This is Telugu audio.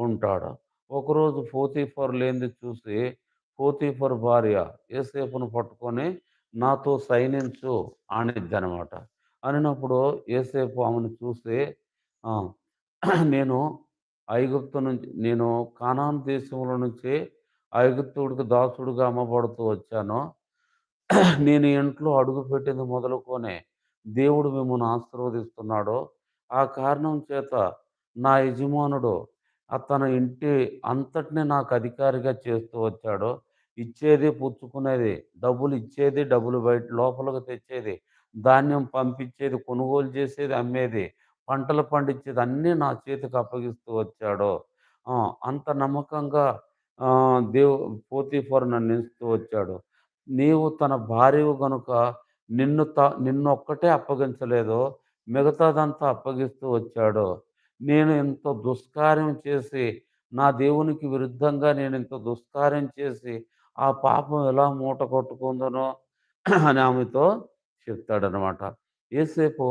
ఉంటాడు. ఒకరోజు పోతీఫర్ లేనిది చూసి పోతీఫర్ భార్య యోసేపును పట్టుకొని నాతో శయనించు అనిద్దనమాట. అనినప్పుడు యోసేపు ఆమెను చూసి ఆ! నేను నేను కానాను దేశంలో నుంచి ఐగుప్తుడికి దాసుడుగా అమ్మబడుతూ వచ్చాను. నేను ఈ ఇంట్లో అడుగుపెట్టింది మొదలుకొని దేవుడు మిమ్మల్ని ఆశీర్వదిస్తున్నాడు. ఆ కారణం చేత నా యజమానుడు తన ఇంటి అంతటిని నాకు అధికారిగా చేస్తూ వచ్చాడు. ఇచ్చేది, పుచ్చుకునేది, డబ్బులు ఇచ్చేది, డబ్బులు బయట లోపలికి తెచ్చేది, ధాన్యం పంపించేది, కొనుగోలు చేసేది, అమ్మేది, పంటలు పండించేది అన్నీ నా చేతికి అప్పగిస్తూ వచ్చాడు. ఆ! అంత నమ్మకంగా పోతీఫర్ నన్ను ఎంచుతూ వచ్చాడు. నీవు తన భార్యవు గనుక నిన్నొక్కటే అప్పగించలేదు. మిగతాదంతా అప్పగిస్తూ వచ్చాడు. నేను ఇంత దుష్కార్యం చేసి, నా దేవునికి విరుద్ధంగా నేనింత దుష్కార్యం చేసి, ఆ పాపం ఎలా మూట కట్టుకుందునో అని ఆమెతో చెప్తాడనమాట. యేసేపు